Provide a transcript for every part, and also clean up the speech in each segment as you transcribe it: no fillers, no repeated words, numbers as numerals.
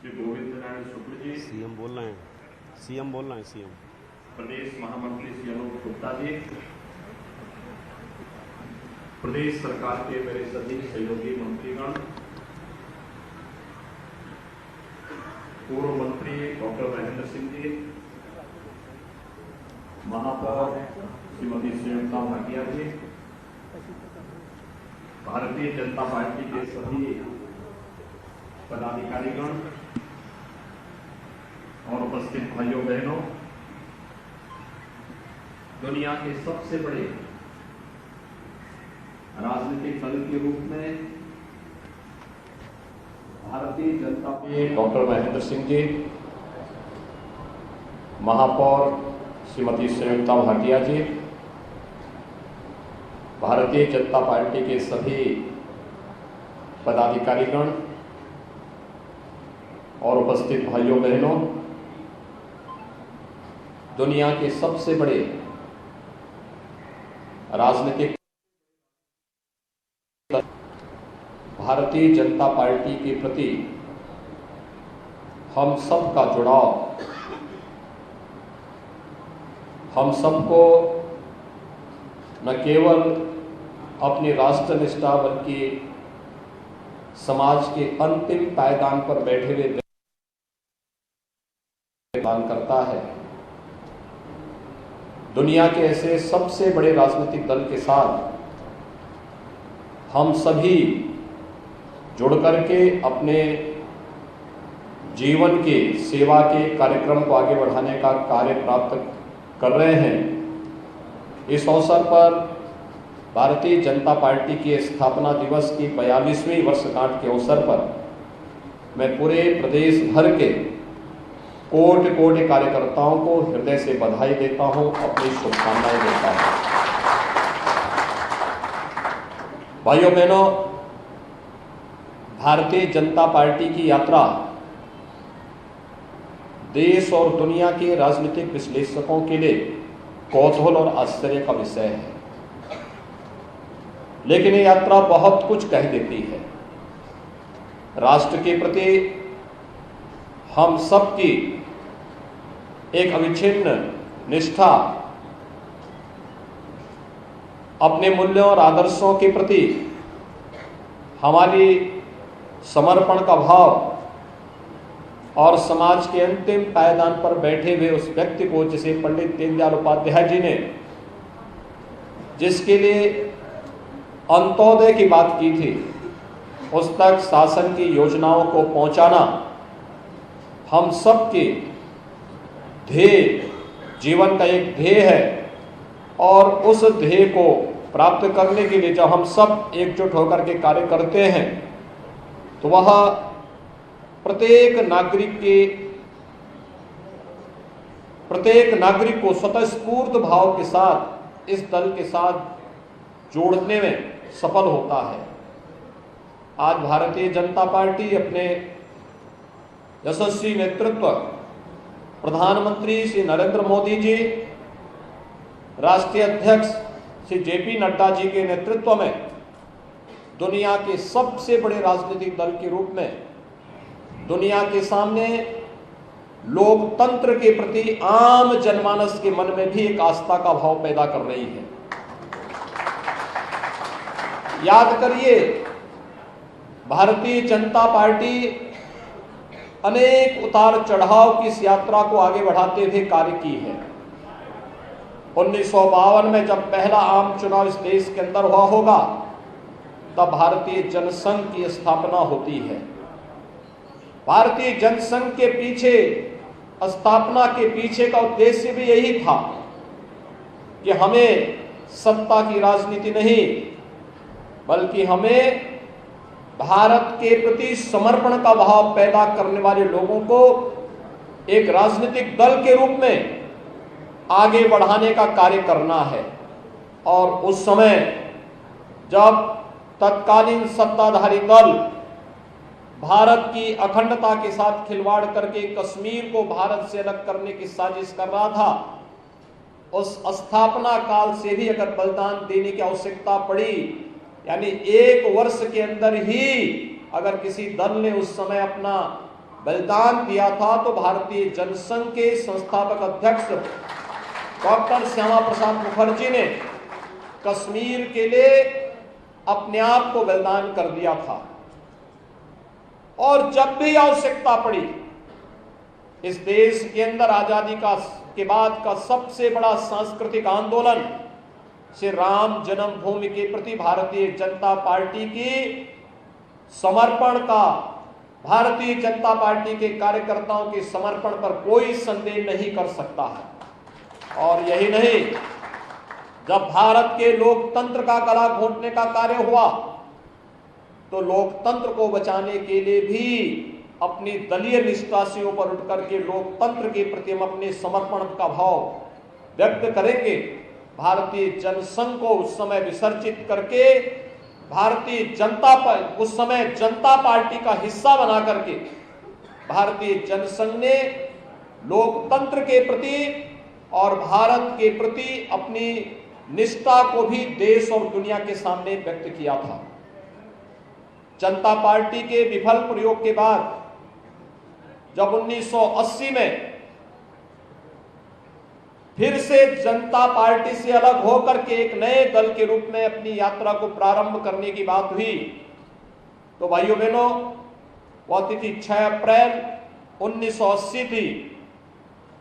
Shri Govind Narayan Shukla ji, CM बोल रहे हैं, सीएम बोल रहे हैं, सीएम। प्रदेश महामंत्री श्री अनूप गुप्ता जी, प्रदेश सरकार के मेरे सभी सहयोगी मंत्रीगण, पूर्व मंत्री डॉक्टर महेंद्र सिंह जी, महापौर श्रीमती श्वेता भाटिया जी, भारतीय जनता पार्टी के सभी पदाधिकारीगण और उपस्थित भाइयों बहनों, दुनिया के सबसे बड़े राजनीतिक दल के रूप में भारतीय जनता पार्टी डॉक्टर महेंद्र सिंह जी, महापौर श्रीमती श्वेता भाटिया जी, भारतीय जनता पार्टी के सभी पदाधिकारीगण और उपस्थित भाइयों बहनों, दुनिया के सबसे बड़े राजनीतिक भारतीय जनता पार्टी के प्रति हम सबका जुड़ाव, हम सबको न केवल अपनी राष्ट्रनिष्ठा बल्कि समाज के अंतिम पायदान पर बैठे हुए प्रदान करता है। दुनिया के ऐसे सबसे बड़े राजनीतिक दल के साथ हम सभी जुड़ करके अपने जीवन के सेवा के कार्यक्रम को आगे बढ़ाने का कार्य प्राप्त कर रहे हैं। इस अवसर पर भारतीय जनता पार्टी के स्थापना दिवस की 42वीं वर्षगांठ के अवसर पर मैं पूरे प्रदेश भर के कोटि कोटि कार्यकर्ताओं को हृदय से बधाई देता हूं, अपनी शुभकामनाएं देता हूं। भाइयों बहनों, भारतीय जनता पार्टी की यात्रा देश और दुनिया के राजनीतिक विश्लेषकों के लिए कौतूहल और आश्चर्य का विषय है, लेकिन ये यात्रा बहुत कुछ कह देती है। राष्ट्र के प्रति हम सबकी एक अविच्छिन्न निष्ठा, अपने मूल्यों और आदर्शों के प्रति हमारी समर्पण का भाव और समाज के अंतिम पायदान पर बैठे हुए उस व्यक्ति को, जिसे पंडित दीनदयाल उपाध्याय जी ने जिसके लिए अंत्योदय की बात की थी, उस तक शासन की योजनाओं को पहुंचाना हम सबके ध्येय, जीवन का एक ध्येय है। और उस ध्येय को प्राप्त करने के लिए जब हम सब एकजुट होकर के कार्य करते हैं, तो वह प्रत्येक नागरिक को स्वतःस्फूर्त भाव के साथ इस दल के साथ जोड़ने में सफल होता है। आज भारतीय जनता पार्टी अपने यशस्वी नेतृत्व प्रधानमंत्री श्री नरेंद्र मोदी जी, राष्ट्रीय अध्यक्ष श्री जेपी नड्डा जी के नेतृत्व में दुनिया के सबसे बड़े राजनीतिक दल के रूप में दुनिया के सामने लोकतंत्र के प्रति आम जनमानस के मन में भी एक आस्था का भाव पैदा कर रही है। याद करिए, भारतीय जनता पार्टी अनेक उतार चढ़ाव की इस यात्रा को आगे बढ़ाते हुए कार्य की है। 1952 में जब पहला आम चुनाव इस देश के अंदर हुआ होगा, तब भारतीय जनसंघ की स्थापना होती है। भारतीय जनसंघ के पीछे, स्थापना के पीछे का उद्देश्य भी यही था कि हमें सत्ता की राजनीति नहीं, बल्कि हमें भारत के प्रति समर्पण का भाव पैदा करने वाले लोगों को एक राजनीतिक दल के रूप में आगे बढ़ाने का कार्य करना है। और उस समय जब तत्कालीन सत्ताधारी दल भारत की अखंडता के साथ खिलवाड़ करके कश्मीर को भारत से अलग करने की साजिश कर रहा था, उस स्थापना काल से भी अगर बलिदान देने की आवश्यकता पड़ी, यानी 1 वर्ष के अंदर ही अगर किसी दल ने उस समय अपना बलिदान दिया था, तो भारतीय जनसंघ के संस्थापक अध्यक्ष डॉक्टर श्यामा प्रसाद मुखर्जी ने कश्मीर के लिए अपने आप को बलिदान कर दिया था। और जब भी आवश्यकता पड़ी, इस देश के अंदर आजादी के बाद का सबसे बड़ा सांस्कृतिक आंदोलन श्री राम जन्मभूमि के प्रति भारतीय जनता पार्टी की समर्पण का, भारतीय जनता पार्टी के कार्यकर्ताओं के समर्पण पर कोई संदेह नहीं कर सकता है। और यही नहीं, जब भारत के लोकतंत्र का गला घोंटने का कार्य हुआ, तो लोकतंत्र को बचाने के लिए भी अपनी दलीय निष्ठा से ऊपर उठ करके लोकतंत्र के प्रति हम अपने समर्पण का भाव व्यक्त करेंगे। भारतीय जनसंघ को उस समय विसर्जित करके भारतीय जनता पर, उस समय जनता पार्टी का हिस्सा बना करके भारतीय जनसंघ ने लोकतंत्र के प्रति और भारत के प्रति अपनी निष्ठा को भी देश और दुनिया के सामने व्यक्त किया था। जनता पार्टी के विफल प्रयोग के बाद जब 1980 में फिर से जनता पार्टी से अलग होकर के एक नए दल के रूप में अपनी यात्रा को प्रारंभ करने की बात हुई, तो भाइयों बहनों, वह तिथि 6 अप्रैल 1980 थी,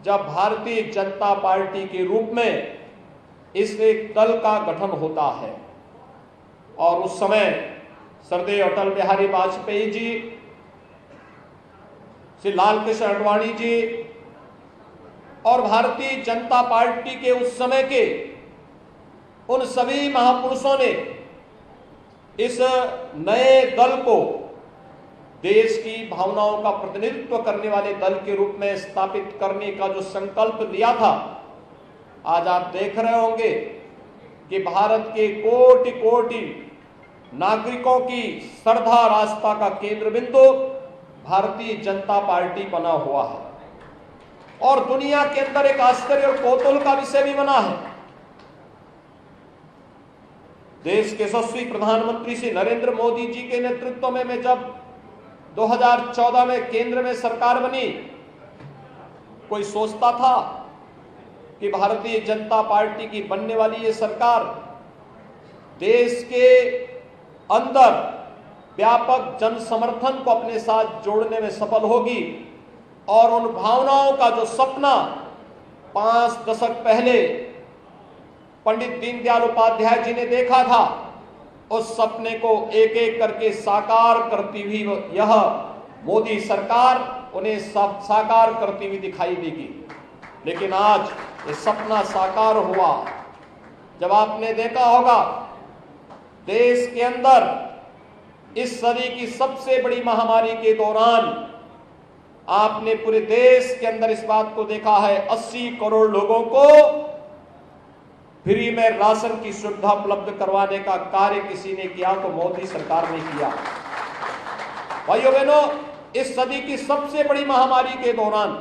जब भारतीय जनता पार्टी के रूप में इस एक दल का गठन होता है। और उस समय श्रद्धेय अटल बिहारी वाजपेयी जी, श्री लाल कृष्ण आडवाणी जी और भारतीय जनता पार्टी के उस समय के उन सभी महापुरुषों ने इस नए दल को देश की भावनाओं का प्रतिनिधित्व करने वाले दल के रूप में स्थापित करने का जो संकल्प लिया था, आज आप देख रहे होंगे कि भारत के कोटि कोटि नागरिकों की श्रद्धा आस्था का केंद्र बिंदु भारतीय जनता पार्टी बना हुआ है और दुनिया के अंदर एक आश्चर्य और कौतूहल का विषय भी बना है। देश के यशस्वी प्रधानमंत्री श्री नरेंद्र मोदी जी के नेतृत्व में जब 2014 में केंद्र में सरकार बनी, कोई सोचता था कि भारतीय जनता पार्टी की बनने वाली ये सरकार देश के अंदर व्यापक जन समर्थन को अपने साथ जोड़ने में सफल होगी और उन भावनाओं का जो सपना 5 दशक पहले पंडित दीनदयाल उपाध्याय जी ने देखा था, उस सपने को एक एक करके साकार करती हुई यह मोदी सरकार उन्हें सब साकार करती हुई दिखाई देगी। लेकिन आज ये सपना साकार हुआ जब आपने देखा होगा देश के अंदर इस सदी की सबसे बड़ी महामारी के दौरान आपने पूरे देश के अंदर इस बात को देखा है, 80 करोड़ लोगों को फ्री में राशन की सुविधा उपलब्ध करवाने का कार्य किसी ने किया तो मोदी सरकार ने किया। भाइयों बहनों, इस सदी की सबसे बड़ी महामारी के दौरान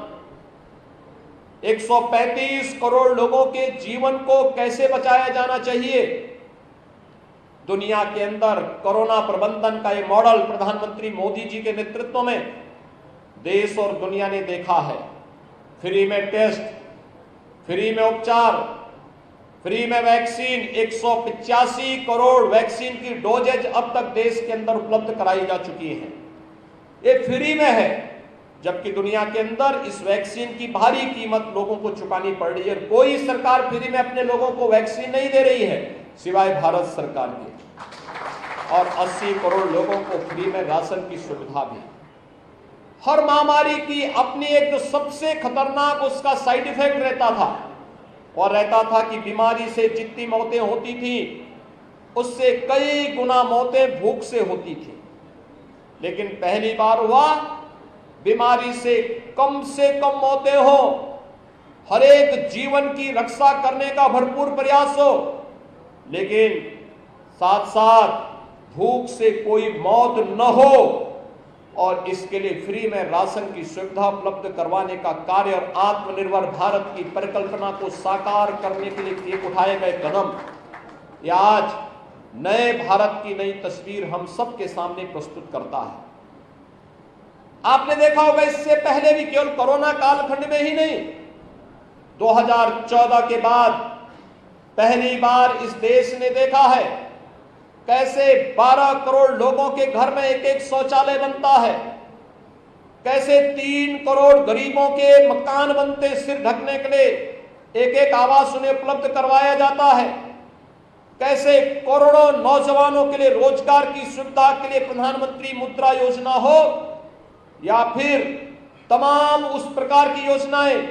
135 करोड़ लोगों के जीवन को कैसे बचाया जाना चाहिए, दुनिया के अंदर कोरोना प्रबंधन का ये मॉडल प्रधानमंत्री मोदी जी के नेतृत्व में देश और दुनिया ने देखा है। फ्री में टेस्ट, फ्री में उपचार, फ्री में वैक्सीन, 185 करोड़ वैक्सीन की डोजेज अब तक देश के अंदर उपलब्ध कराई जा चुकी है। ये फ्री में है, जबकि दुनिया के अंदर इस वैक्सीन की भारी कीमत लोगों को चुकानी पड़ रही है। कोई सरकार फ्री में अपने लोगों को वैक्सीन नहीं दे रही है सिवाय भारत सरकार की, और 80 करोड़ लोगों को फ्री में राशन की सुविधा भी। हर महामारी की अपनी एक जो सबसे खतरनाक उसका साइड इफेक्ट रहता था, और रहता था कि बीमारी से जितनी मौतें होती थी उससे कई गुना मौतें भूख से होती थी। लेकिन पहली बार हुआ बीमारी से कम मौतें हो, हर एक जीवन की रक्षा करने का भरपूर प्रयास हो, लेकिन साथ साथ भूख से कोई मौत न हो, और इसके लिए फ्री में राशन की सुविधा उपलब्ध करवाने का कार्य और आत्मनिर्भर भारत की परिकल्पना को साकार करने के लिए उठाए गए कदम, यह आज नए भारत की नई तस्वीर हम सबके सामने प्रस्तुत करता है। आपने देखा होगा इससे पहले भी, केवल कोरोना कालखंड में ही नहीं, 2014 के बाद पहली बार इस देश ने देखा है कैसे 12 करोड़ लोगों के घर में एक एक शौचालय बनता है, कैसे 3 करोड़ गरीबों के मकान बनते, सिर ढकने के लिए एक एक आवास उन्हें उपलब्ध करवाया जाता है, कैसे करोड़ों नौजवानों के लिए रोजगार की सुविधा के लिए प्रधानमंत्री मुद्रा योजना हो या फिर तमाम उस प्रकार की योजनाएं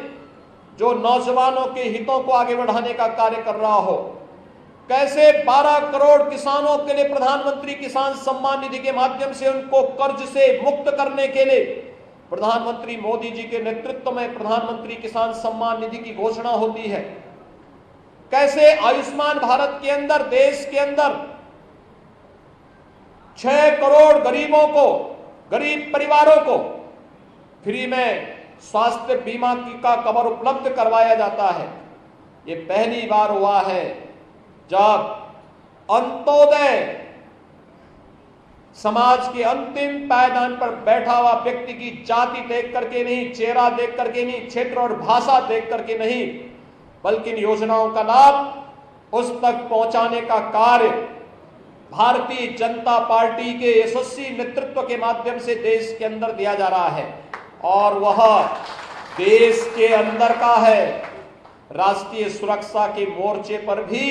जो नौजवानों के हितों को आगे बढ़ाने का कार्य कर रहा हो, कैसे 12 करोड़ किसानों के लिए प्रधानमंत्री किसान सम्मान निधि के माध्यम से उनको कर्ज से मुक्त करने के लिए प्रधानमंत्री मोदी जी के नेतृत्व में प्रधानमंत्री किसान सम्मान निधि की घोषणा होती है, कैसे आयुष्मान भारत के अंदर देश के अंदर 6 करोड़ गरीबों को, गरीब परिवारों को फ्री में स्वास्थ्य बीमा का कवर उपलब्ध करवाया जाता है। ये पहली बार हुआ है जब अंत्योदय समाज के अंतिम पायदान पर बैठा हुआ व्यक्ति की जाति देख करके नहीं, चेहरा देख करके नहीं, क्षेत्र और भाषा देख करके नहीं, बल्कि इन योजनाओं का लाभ उस तक पहुंचाने का कार्य भारतीय जनता पार्टी के यशस्वी नेतृत्व के माध्यम से देश के अंदर दिया जा रहा है और वह देश के अंदर का है। राष्ट्रीय सुरक्षा के मोर्चे पर भी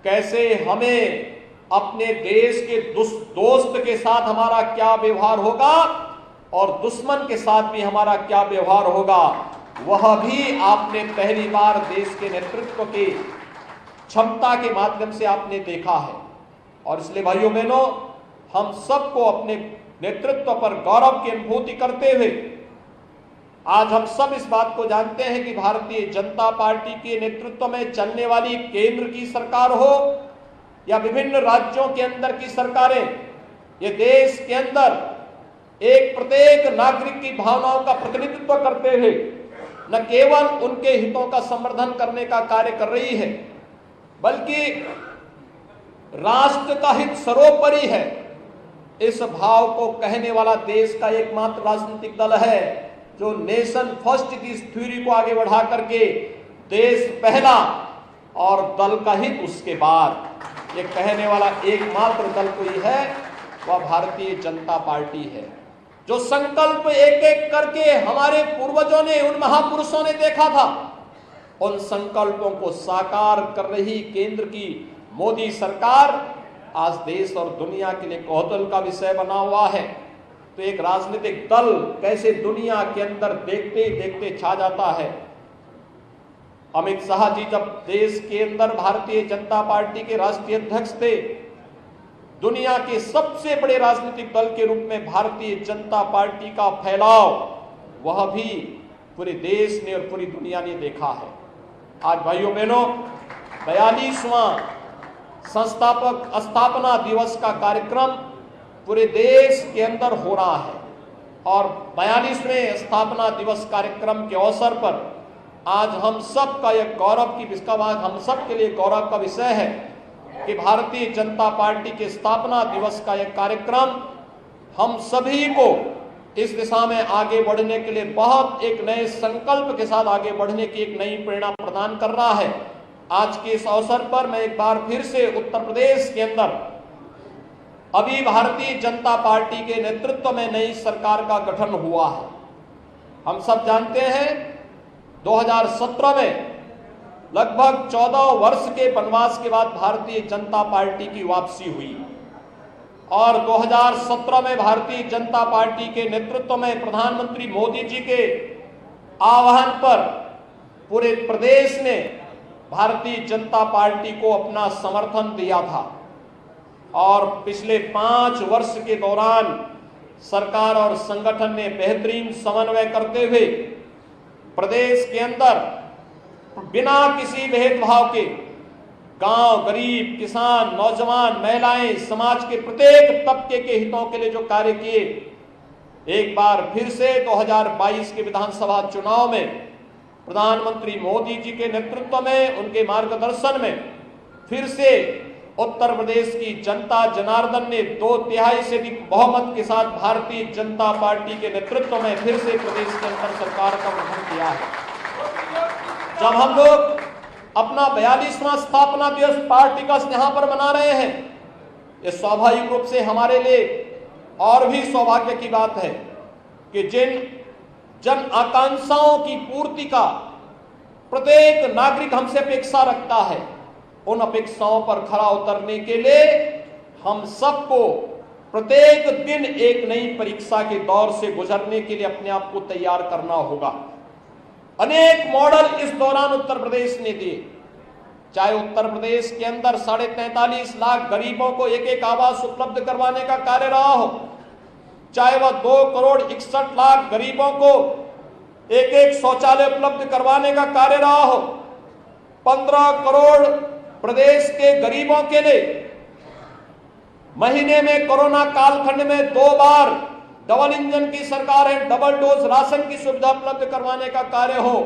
कैसे हमें अपने देश के दोस्त के साथ हमारा क्या व्यवहार होगा और दुश्मन के साथ भी हमारा क्या व्यवहार होगा, वह भी आपने पहली बार देश के नेतृत्व की क्षमता के माध्यम से आपने देखा है। और इसलिए भाइयों बहनों, हम सबको अपने नेतृत्व पर गौरव की अनुभूति करते हुए आज हम सब इस बात को जानते हैं कि भारतीय जनता पार्टी के नेतृत्व में चलने वाली केंद्र की सरकार हो या विभिन्न राज्यों के अंदर की सरकारें, ये देश के अंदर एक प्रत्येक नागरिक की भावनाओं का प्रतिनिधित्व करते हुए न केवल उनके हितों का संवर्धन करने का कार्य कर रही है, बल्कि राष्ट्र का हित सर्वोपरि है, इस भाव को कहने वाला देश का एकमात्र राजनीतिक दल है जो नेशन फर्स्ट की इस थ्योरी को आगे बढ़ा करके देश पहला और दल का हित उसके बाद, ये कहने वाला एकमात्र दल कोई है वह भारतीय जनता पार्टी है। जो संकल्प एक एक करके हमारे पूर्वजों ने, उन महापुरुषों ने देखा था, उन संकल्पों को साकार कर रही केंद्र की मोदी सरकार आज देश और दुनिया के लिए कौतूहल का विषय बना हुआ है। तो एक राजनीतिक दल कैसे दुनिया के अंदर देखते ही देखते छा जाता है। अमित शाह जी जब देश के अंदर भारतीय जनता पार्टी के राष्ट्रीय अध्यक्ष थे, दुनिया के सबसे बड़े राजनीतिक दल के रूप में भारतीय जनता पार्टी का फैलाव वह भी पूरे देश ने और पूरी दुनिया ने देखा है। आज भाइयों बहनों, 42वां संस्थापक स्थापना दिवस का कार्यक्रम पूरे देश के अंदर हो रहा है और 42वें स्थापना दिवस कार्यक्रम के अवसर पर आज हम सब का यह गौरव की हम सब के लिए गौरव का विषय है कि भारतीय जनता पार्टी के स्थापना दिवस का यह कार्यक्रम हम सभी को इस दिशा में आगे बढ़ने के लिए बहुत एक नए संकल्प के साथ आगे बढ़ने की एक नई प्रेरणा प्रदान कर रहा है। आज के इस अवसर पर मैं एक बार फिर से उत्तर प्रदेश के अंदर अभी भारतीय जनता पार्टी के नेतृत्व में नई सरकार का गठन हुआ है। हम सब जानते हैं 2017 में लगभग 14 वर्ष के वनवास के बाद भारतीय जनता पार्टी की वापसी हुई और 2017 में भारतीय जनता पार्टी के नेतृत्व में प्रधानमंत्री मोदी जी के आह्वान पर पूरे प्रदेश ने भारतीय जनता पार्टी को अपना समर्थन दिया था और पिछले 5 वर्ष के दौरान सरकार और संगठन ने बेहतरीन समन्वय करते हुए प्रदेश के अंदर बिना किसी भेदभाव के गांव, गरीब, किसान, नौजवान, महिलाएं, समाज के प्रत्येक तबके के हितों के लिए जो कार्य किए, एक बार फिर से 2022 के विधानसभा चुनाव में प्रधानमंत्री मोदी जी के नेतृत्व में, उनके मार्गदर्शन में फिर से उत्तर प्रदेश की जनता जनार्दन ने 2/3 से अधिक बहुमत के साथ भारतीय जनता पार्टी के नेतृत्व में फिर से प्रदेश के अंदर सरकार का गठन किया है। जब हम लोग अपना 42वां स्थापना दिवस पार्टी का यहाँ पर मना रहे हैं, ये स्वाभाविक रूप से हमारे लिए और भी सौभाग्य की बात है कि जिन जन आकांक्षाओं की पूर्ति का प्रत्येक नागरिक हमसे अपेक्षा रखता है, उन अपेक्षाओं पर खरा उतरने के लिए हम सबको प्रत्येक दिन एक नई परीक्षा के दौर से गुजरने के लिए अपने आप को तैयार करना होगा। अनेक मॉडल इस दौरान उत्तर प्रदेश ने दिए, चाहे उत्तर प्रदेश के अंदर 43.5 लाख गरीबों को एक आवास उपलब्ध करवाने का कार्य रहा हो, चाहे वह 2,61,00,000 गरीबों को एक शौचालय उपलब्ध करवाने का कार्य रहा हो, 15 करोड़ प्रदेश के गरीबों के लिए महीने में कोरोना कालखंड में 2 बार डबल इंजन की सरकार है, डबल डोज राशन की सुविधा उपलब्ध करवाने का कार्य हो,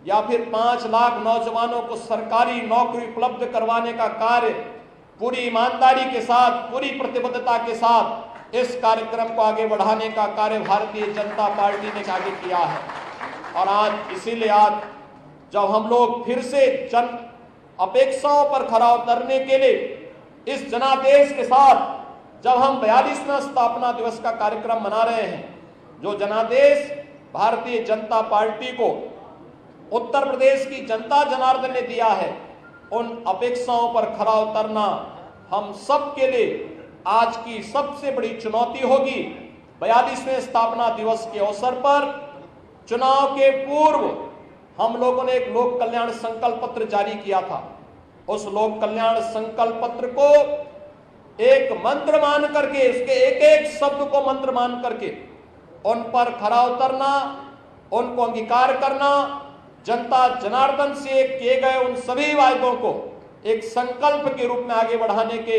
या फिर 5 लाख नौजवानों को सरकारी नौकरी उपलब्ध करवाने का कार्य, पूरी ईमानदारी के साथ, पूरी प्रतिबद्धता के साथ इस कार्यक्रम को आगे बढ़ाने का कार्य भारतीय जनता पार्टी ने आगे किया है। और आज इसीलिए आज जब हम लोग फिर से जन अपेक्षाओं पर खरा उतरने के लिए इस जनादेश के साथ जब हम 42वां स्थापना दिवस का कार्यक्रम मना रहे हैं, जो जनादेश भारतीय जनता पार्टी को उत्तर प्रदेश की जनता जनार्दन ने दिया है, उन अपेक्षाओं पर खरा उतरना हम सब के लिए आज की सबसे बड़ी चुनौती होगी। 42वें स्थापना दिवस के अवसर पर चुनाव के पूर्व हम लोगों ने एक लोक कल्याण संकल्प पत्र जारी किया था। उस लोक कल्याण संकल्प पत्र को एक मंत्र मान करके, उसके एक शब्द को मंत्र मान करके उन पर खरा उतरना, उनको अंगीकार करना, जनता जनार्दन से किए गए उन सभी वायदों को एक संकल्प के रूप में आगे बढ़ाने के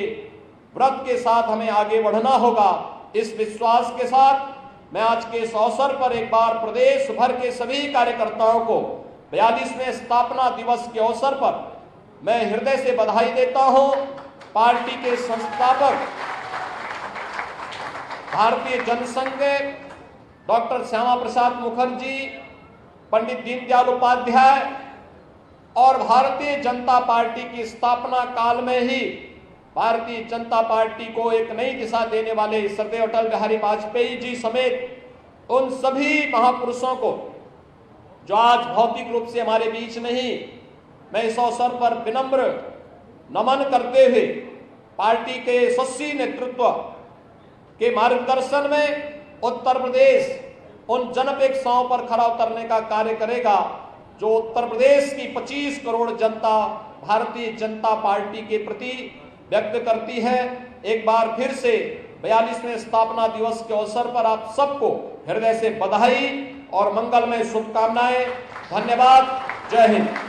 व्रत के साथ हमें आगे बढ़ना होगा। इस विश्वास के साथ मैं आज के इस अवसर पर एक बार प्रदेश भर के सभी कार्यकर्ताओं को 42वें स्थापना दिवस के अवसर पर मैं हृदय से बधाई देता हूं। पार्टी के संस्थापक भारतीय जनसंघ के डॉक्टर श्यामा प्रसाद मुखर्जी, पंडित दीनदयाल उपाध्याय और भारतीय जनता पार्टी की स्थापना काल में ही भारतीय जनता पार्टी को एक नई दिशा देने वाले श्रद्धेय अटल बिहारी वाजपेयी जी समेत उन सभी महापुरुषों को जो आज भौतिक रूप से हमारे बीच नहीं, मैं इस अवसर पर विनम्र नमन करते हुए पार्टी के यशस्वी नेतृत्व के मार्गदर्शन में उत्तर प्रदेश उन जनअपेक्षाओं पर खरा उतरने का कार्य करेगा जो उत्तर प्रदेश की 25 करोड़ जनता भारतीय जनता पार्टी के प्रति व्यक्त करती है। एक बार फिर से 42वें स्थापना दिवस के अवसर पर आप सबको हृदय से बधाई और मंगलमय शुभकामनाएं। धन्यवाद। जय हिंद।